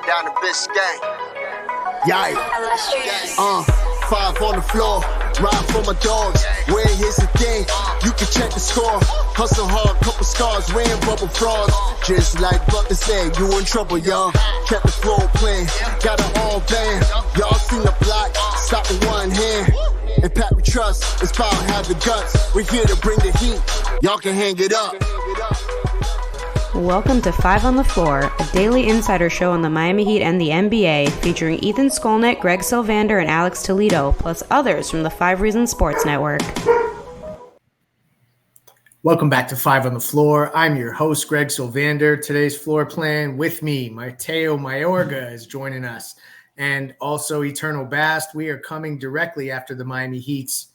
down to Biscayne. Yikes. 5 on the floor, ride for my dogs. Where here's the thing, you can check the score. Hustle hard, couple scars, wearing bubble frogs. Just like Butler said, you in trouble, y'all. Kept the floor playing, got it all band. Y'all seen the block, stop with one hand. And Pat we trust, it's power, have the guts. We're here to bring the heat, y'all can hang it up. Welcome to 5 on the Floor, a daily insider show on the Miami Heat and the NBA, featuring Ethan Skolnick, Greg Sylvander, and Alex Toledo, plus others from the 5 Reasons Sports Network. Welcome back to 5 on the Floor. I'm your host, Greg Sylvander. Today's floor plan with me, Mateo Mayorga is joining us, and also Eternal Bast. We are coming directly after the Miami Heat's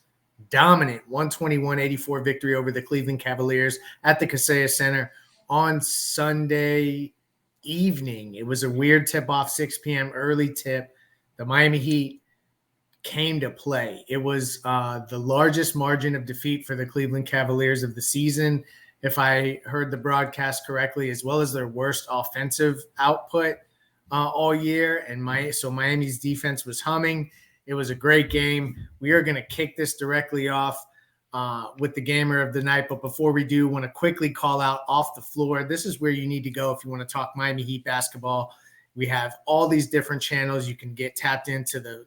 dominant 121-84 victory over the Cleveland Cavaliers at the Kaseya Center on Sunday evening. It was a weird tip-off, 6 p.m. early tip. The Miami Heat came to play. It was the largest margin of defeat for the Cleveland Cavaliers of the season, if I heard the broadcast correctly, as well as their worst offensive output all year. And so Miami's defense was humming. It was a great game. We are going to kick this directly off with the gamer of the night. But before we do, want to quickly call out Off the Floor. This is where you need to go if you want to talk Miami Heat basketball. We have all these different channels. You can get tapped into the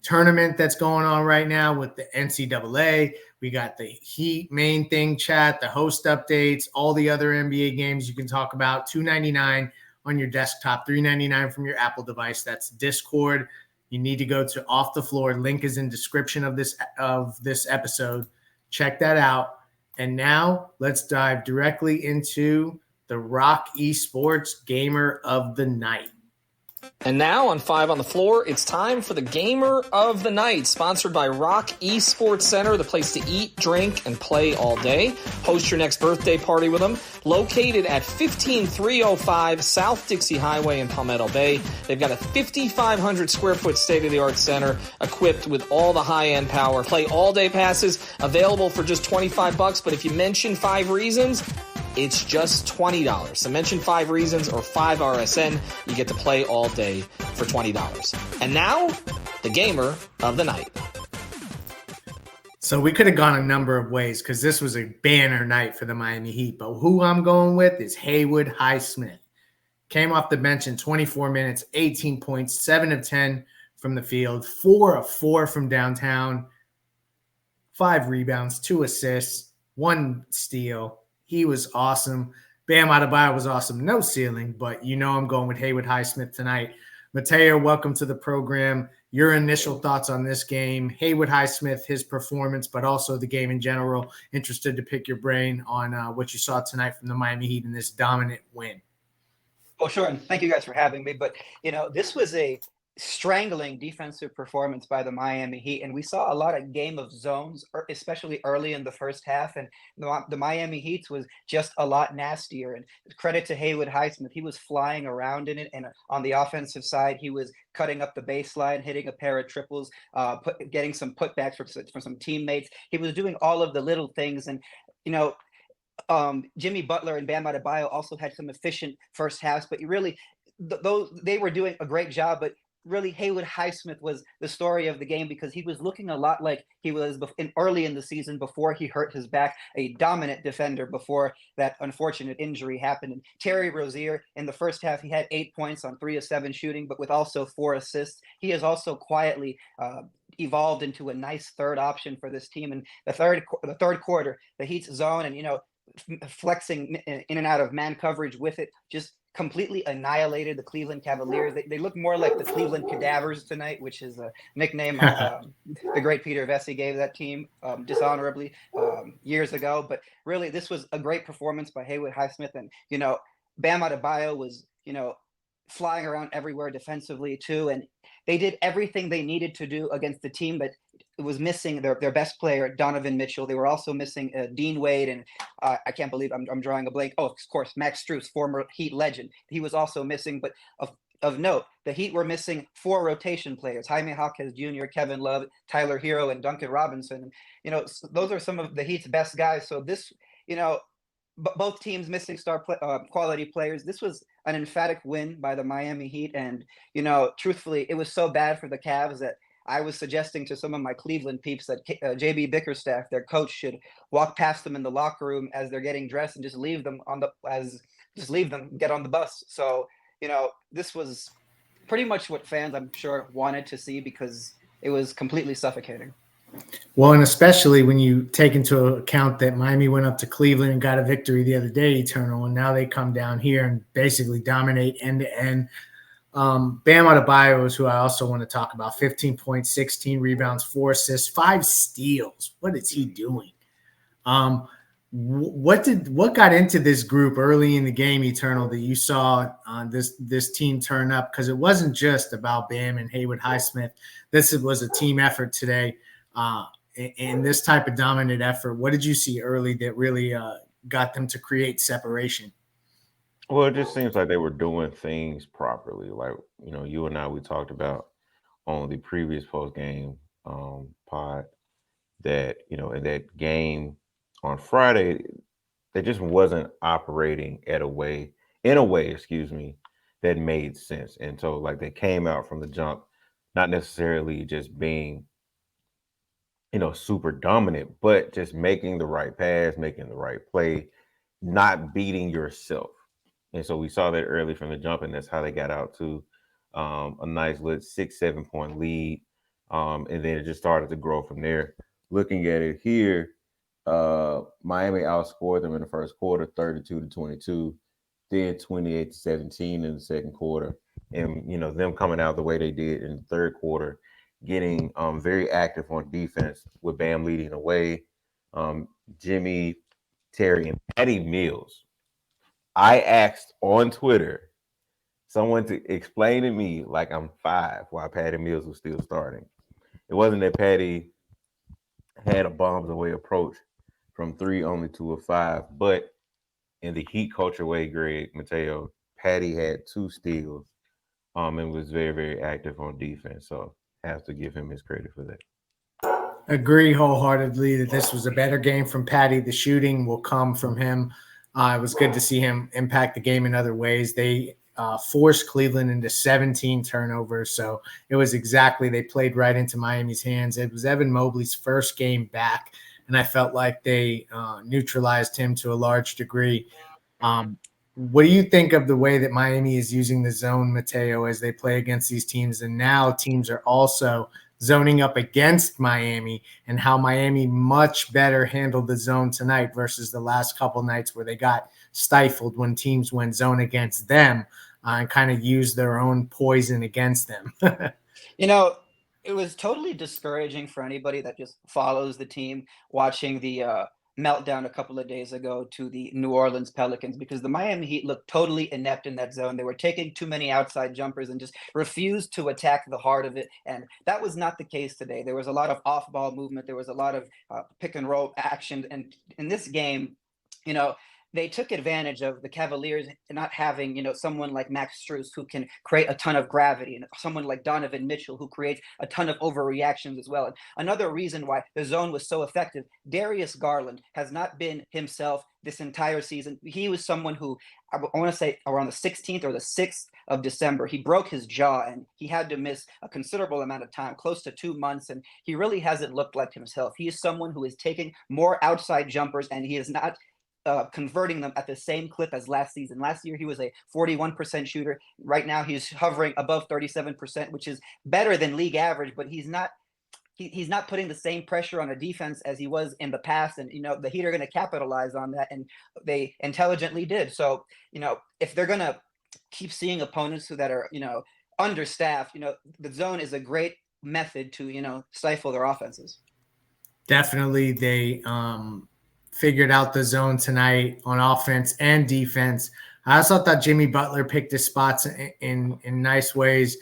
tournament that's going on right now with the NCAA. We got the Heat main thing chat, the host updates, all the other NBA games you can talk about. $2.99 on your desktop, $3.99 from your Apple device. That's Discord. You need to go to Off the Floor. Link is in description of this episode. Check that out. And now let's dive directly into the Rock Esports Gamer of the Night. And now on 5 on the Floor, it's time for the Gamer of the Night, sponsored by Rock Esports Center, the place to eat, drink, and play all day. Host your next birthday party with them. Located at 15305 South Dixie Highway in Palmetto Bay. They've got a 5,500 square foot state-of-the-art center equipped with all the high-end power. Play all day passes available for just $25, but if you mention 5 Reasons, it's just $20. So mention 5 Reasons or 5 RSN. You get to play all day for $20. And now, the Gamer of the Night. So we could have gone a number of ways because this was a banner night for the Miami Heat. But who I'm going with is Haywood Highsmith. Came off the bench in 24 minutes, 18 points, 7 of 10 from the field, 4 of 4 from downtown, 5 rebounds, 2 assists, 1 steal. He was awesome. Bam Adebayo was awesome. No ceiling, but I'm going with Haywood Highsmith tonight. Mateo, welcome to the program. Your initial thoughts on this game, Haywood Highsmith, his performance, but also the game in general. Interested to pick your brain on what you saw tonight from the Miami Heat in this dominant win. Oh, sure. And thank you guys for having me. But, this was a strangling defensive performance by the Miami Heat, and we saw a lot of game of zones, especially early in the first half, and the Miami Heat was just a lot nastier. And credit to Haywood Highsmith, he was flying around in it, and on the offensive side he was cutting up the baseline, hitting a pair of triples, getting some putbacks for some teammates. He was doing all of the little things. And Jimmy Butler and Bam Adebayo also had some efficient first halves, but really they were doing a great job. But really, Haywood Highsmith was the story of the game because he was looking a lot like he was early in the season before he hurt his back, a dominant defender before that unfortunate injury happened. And Terry Rozier, in the first half, he had 8 points on 3 of 7 shooting, but with also 4 assists. He has also quietly evolved into a nice third option for this team. And the third quarter, the Heat's zone and, flexing in and out of man coverage with it, just completely annihilated the Cleveland Cavaliers. They look more like the Cleveland Cadavers tonight, which is a nickname the great Peter Vesey gave that team dishonorably years ago. But really, this was a great performance by Haywood Highsmith. And, Bam Adebayo was, flying around everywhere defensively too. And they did everything they needed to do against the team, but it was missing their best player, Donovan Mitchell. They were also missing Dean Wade, and I can't believe I'm drawing a blank. Oh, of course, Max Strus, former Heat legend. He was also missing. But of note, the Heat were missing 4 rotation players: Jaime Jaquez Jr., Kevin Love, Tyler Hero, and Duncan Robinson. Those are some of the Heat's best guys. So this, both teams missing star quality players. This was an emphatic win by the Miami Heat. And, truthfully, it was so bad for the Cavs that I was suggesting to some of my Cleveland peeps that JB Bickerstaff, their coach, should walk past them in the locker room as they're getting dressed and just leave them get on the bus. So, this was pretty much what fans, I'm sure, wanted to see, because it was completely suffocating. Well, and especially when you take into account that Miami went up to Cleveland and got a victory the other day, Eternal, and now they come down here and basically dominate end to end. Bam Adebayo is who I also want to talk about. 15 points, 16 rebounds, 4 assists, 5 steals. What is he doing? What got into this group early in the game, Eternal, that you saw this team turn up? Because it wasn't just about Bam and Highsmith. This was a team effort today. In this type of dominant effort, what did you see early that really got them to create separation? Well, it just seems like they were doing things properly. Like, you and I, we talked about on the previous post-game pod that, in that game on Friday, they just wasn't operating in a way, that made sense. And so, like, they came out from the jump, not necessarily just being super dominant, but just making the right pass, making the right play, not beating yourself. And so we saw that early from the jump, and that's how they got out to a nice 6-7 point lead. And then it just started to grow from there. Looking at it here, Miami outscored them in the first quarter, 32-22, then 28-17 in the second quarter. And, them coming out the way they did in the third quarter, getting very active on defense with Bam leading the way. Jimmy, Terry, and Patty Mills. I asked on Twitter someone to explain to me, like I'm 5, why Patty Mills was still starting. It wasn't that Patty had a bombs away approach from 3 only to a 5, but in the Heat culture way, Mateo, Patty had 2 steals and was very, very active on defense. So have to give him his credit for that. Agree wholeheartedly that this was a better game from Patty. The shooting will come from him. It was good to see him impact the game in other ways. They forced Cleveland into 17 turnovers, so it was they played right into Miami's hands. It was Evan Mobley's first game back, and I felt like they neutralized him to a large degree. What do you think of the way that Miami is using the zone, Mateo, as they play against these teams? And now teams are also zoning up against Miami, and how Miami much better handled the zone tonight versus the last couple nights where they got stifled when teams went zone against them and kind of used their own poison against them. It was totally discouraging for anybody that just follows the team watching the meltdown a couple of days ago to the New Orleans Pelicans, because the Miami Heat looked totally inept in that zone. They were taking too many outside jumpers and just refused to attack the heart of it. And that was not the case today. There was a lot of off-ball movement. There was a lot of pick and roll action. And in this game, they took advantage of the Cavaliers not having, someone like Max Strus who can create a ton of gravity, and someone like Donovan Mitchell who creates a ton of overreactions as well. And another reason why the zone was so effective, Darius Garland has not been himself this entire season. He was someone who, I want to say around the 16th or the 6th of December, he broke his jaw and he had to miss a considerable amount of time, close to 2 months. And he really hasn't looked like himself. He is someone who is taking more outside jumpers, and he is not converting them at the same clip as last season. Last year, he was a 41% shooter. Right now, he's hovering above 37%, which is better than league average, but he's not putting the same pressure on a defense as he was in the past. And, the Heat are going to capitalize on that, and they intelligently did. So, if they're going to keep seeing opponents that are, understaffed, the zone is a great method to, stifle their offenses. Definitely. They figured out the zone tonight on offense and defense. I also thought Jimmy Butler picked his spots in nice ways.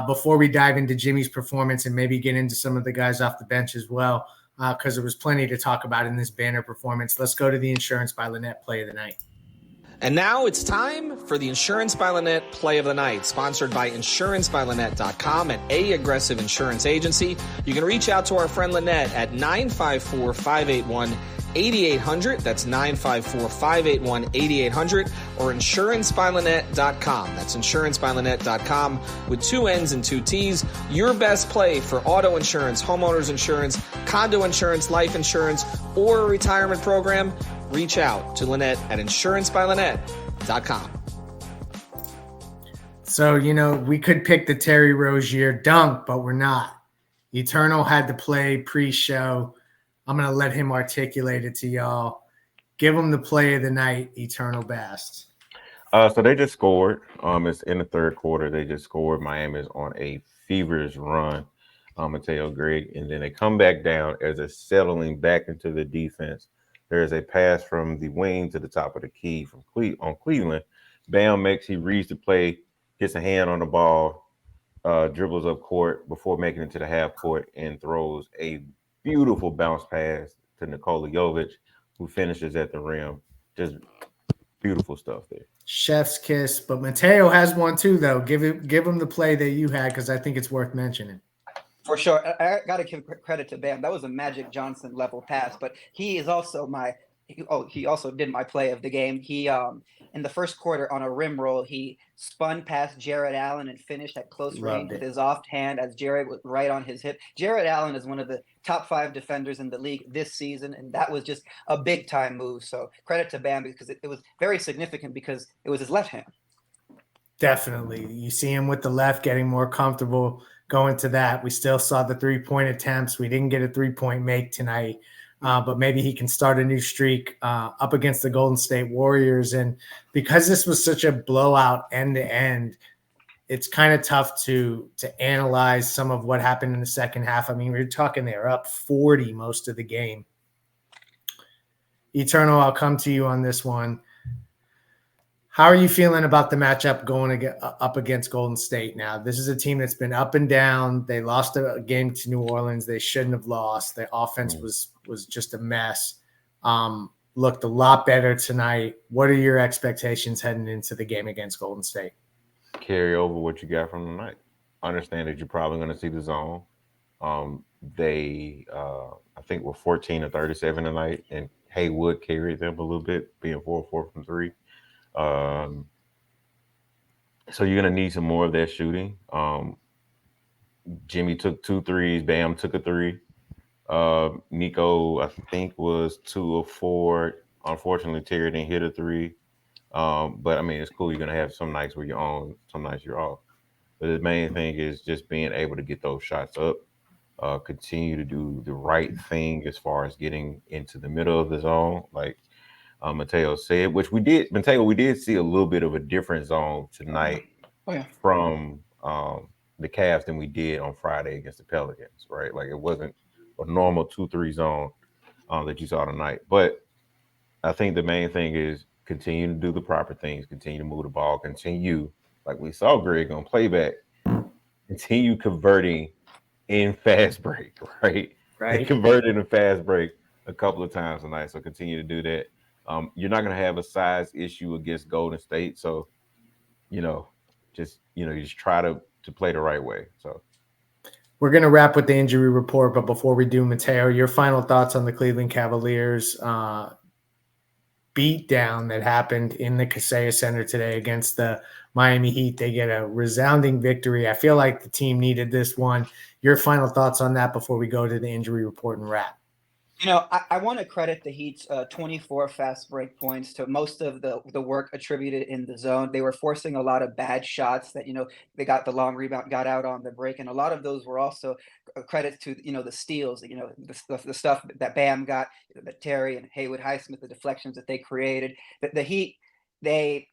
Before we dive into Jimmy's performance and maybe get into some of the guys off the bench as well, because there was plenty to talk about in this banner performance, let's go to the Insurance by Lynette play of the night. And now it's time for the Insurance by Lynette Play of the Night, sponsored by InsuranceByLynette.com, an A-aggressive insurance agency. You can reach out to our friend Lynette at 954-581 954-581-8800. That's 954-581-8800, or insurancebyLynette.com. That's insurancebyLynette.com with 2 N's and 2 T's. Your best play for auto insurance, homeowners insurance, condo insurance, life insurance, or a retirement program. Reach out to Lynette at insurancebyLynette.com. So, we could pick the Terry Rozier dunk, but we're not. Eternal had to play pre-show. I'm going to let him articulate it to y'all. Give him the play of the night, Eternal Bast. So they just scored. It's in the third quarter. They just scored. Miami's on a feverish run, Mateo, Greg. And then they come back down as they're settling back into the defense. There's a pass from the wing to the top of the key on Cleveland. Bam he reads the play, gets a hand on the ball, dribbles up court before making it to the half court, and throws a beautiful bounce pass to Nikola Jovic, who finishes at the rim. Just beautiful stuff there. Chef's kiss. But Mateo has one too, though. Give him the play that you had, because I think it's worth mentioning. For sure. I got to give credit to Bam. That was a Magic Johnson level pass, but he is also he also did my play of the game. He in the first quarter on a rim roll, he spun past Jared Allen and finished at close range with his offhand as Jared was right on his hip. Jared Allen is one of the top 5 defenders in the league this season, and that was just a big time move. So credit to Bam, because it was very significant because it was his left hand. Definitely. You see him with the left getting more comfortable going to that. We still saw the 3-point attempts. We didn't get a 3-point make tonight. But maybe he can start a new streak up against the Golden State Warriors. And because this was such a blowout end to end, it's kind of tough to analyze some of what happened in the second half. I mean, we're talking they're up 40 most of the game. Eternal, I'll come to you on this one. How are you feeling about the matchup going up against Golden State now? This is a team that's been up and down. They lost a game to New Orleans. They shouldn't have lost. The offense was just a mess. Looked a lot better tonight. What are your expectations heading into the game against Golden State? Carry over what you got from tonight. Understand that you're probably going to see the zone. They, I think, were 14 of 37 tonight, and Haywood carried them a little bit, being 4-4 from 3. So you're going to need some more of that shooting. Jimmy took 2 threes. Bam took a 3. Nico, I think, was 2 of 4. Unfortunately, Terry didn't hit a 3. But I mean, it's cool. You're going to have some nights where you're on, some nights you're off. But the main thing is just being able to get those shots up, continue to do the right thing as far as getting into the middle of the zone. Like Mateo said, which we did. Mateo, we did see a little bit of a different zone tonight from the Cavs than we did on Friday against the Pelicans, right? Like, it wasn't a normal 2-3 zone that you saw tonight. But I think the main thing is continue to do the proper things, continue to move the ball, continue, like we saw Greg on playback, continue converting in fast break, right? They converted in fast break a couple of times tonight, so continue to do that. You're not going to have a size issue against Golden State, so you just try to play the right way. So we're going to wrap with the injury report, but before we do, Mateo, your final thoughts on the Cleveland Cavaliers beat down that happened in the Kaseya Center today against the Miami Heat. They get a resounding victory. I feel like the team needed this one. Your final thoughts on that before we go to the injury report and wrap. I want to credit the Heat's 24 fast break points to most of the work attributed in the zone. They were forcing a lot of bad shots that, they got the long rebound, got out on the break. And a lot of those were also credit to, the steals, the stuff that Bam got, that Terry and Haywood Highsmith, the deflections that they created. The Heat, they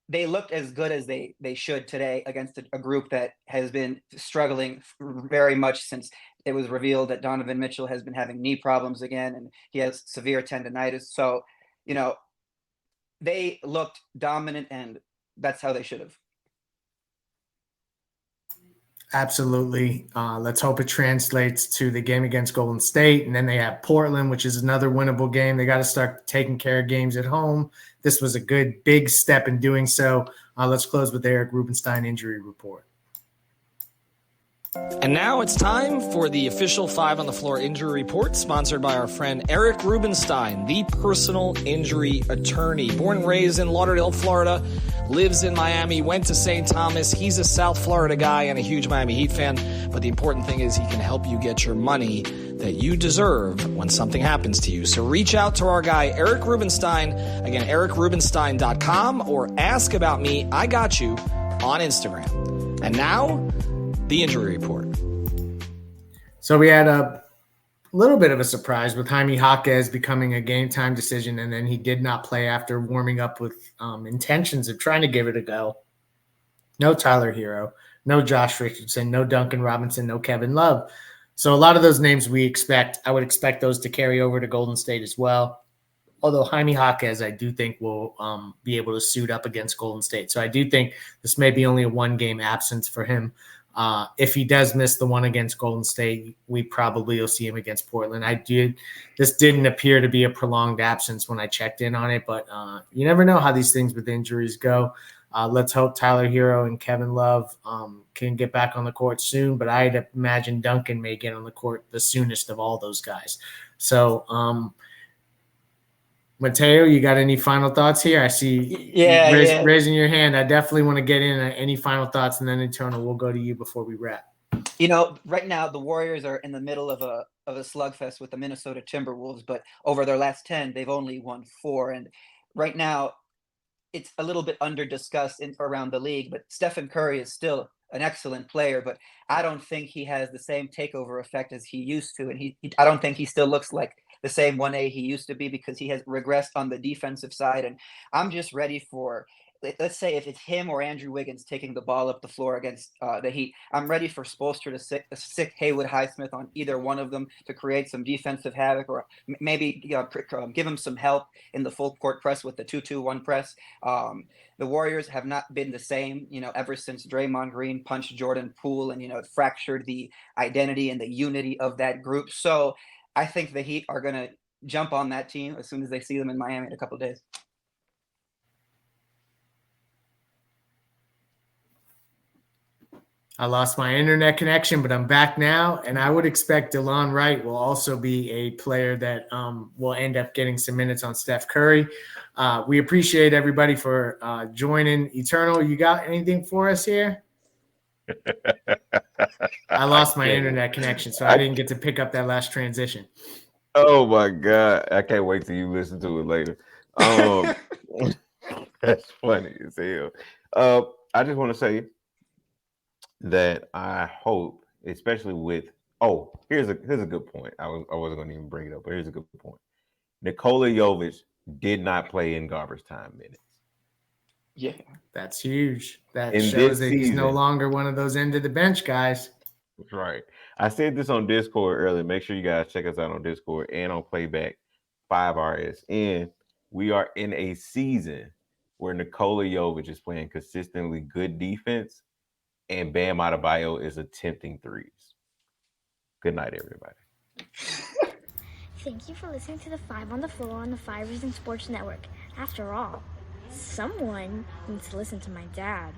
looked as good as they should today against a group that has been struggling very much since it was revealed that Donovan Mitchell has been having knee problems again, and he has severe tendonitis. So, they looked dominant, and that's how they should have. Absolutely. Let's hope it translates to the game against Golden State. And then they have Portland, which is another winnable game. They got to start taking care of games at home. This was a good big step in doing so. Let's close with Eric Rubenstein injury report. And now it's time for the official 5 on the Floor injury report, sponsored by our friend Eric Rubenstein, the personal injury attorney. Born and raised in Lauderdale, Florida, lives in Miami, went to St. Thomas. He's a South Florida guy and a huge Miami Heat fan. But the important thing is he can help you get your money that you deserve when something happens to you. So reach out to our guy, Eric Rubenstein. Again, ericrubenstein.com, or ask about me, I got you, on Instagram. And now, the injury report. So we had a little bit of a surprise with Jaime Jaquez becoming a game time decision, and then he did not play after warming up with intentions of trying to give it a go. No Tyler Hero, no Josh Richardson, no Duncan Robinson, no Kevin Love. So a lot of those names I would expect those to carry over to Golden State as well. Although Jaime Jaquez, I do think will be able to suit up against Golden State. So I do think this may be only a one-game absence for him. If he does miss the one against Golden State, we probably will see him against Portland. This didn't appear to be a prolonged absence when I checked in on it, but you never know how these things with injuries go. Let's hope Tyler Hero and Kevin Love can get back on the court soon, but I'd imagine Duncan may get on the court the soonest of all those guys. So, Mateo, you got any final thoughts here? I see raising your hand. I definitely want to get in any final thoughts, and then Eternal, we'll go to you before we wrap. Right now the Warriors are in the middle of a slugfest with the Minnesota Timberwolves, but over their last 10, they've only won 4. And right now it's a little bit under discussed around the league, but Stephen Curry is still an excellent player, but I don't think he has the same takeover effect as he used to. And I don't think he still looks like the same 1A he used to be, because he has regressed on the defensive side. And I'm just ready for, let's say if it's him or Andrew Wiggins taking the ball up the floor against the Heat, I'm ready for Spoelstra to sick Haywood Highsmith on either one of them to create some defensive havoc, or maybe give him some help in the full court press with the 2-2-1 press. The Warriors have not been the same, ever since Draymond Green punched Jordan Poole, and, it fractured the identity and the unity of that group. So I think the Heat are going to jump on that team as soon as they see them in Miami in a couple of days. I lost my internet connection, but I'm back now, and I would expect DeLon Wright will also be a player that will end up getting some minutes on Steph Curry. We appreciate everybody for joining. Eternal, you got anything for us here? I lost my internet connection, so I didn't get to pick up that last transition. Oh my God. I can't wait till you listen to it later. That's funny as hell. I just want to say that I hope, especially with here's a good point. I wasn't going to even bring it up, but here's a good point. Nikola Jovic did not play in garbage time minutes. Yeah, that's huge. That shows that he's no longer one of those end of the bench guys. That's right. I said this on Discord earlier. Make sure you guys check us out on Discord and on Playback 5RSN. We are in a season where Nikola Jovic is playing consistently good defense, and Bam Adebayo is attempting threes. Good night, everybody. Thank you for listening to the 5 on the Floor on the 5 Reasons Sports Network. After all, someone needs to listen to my dad.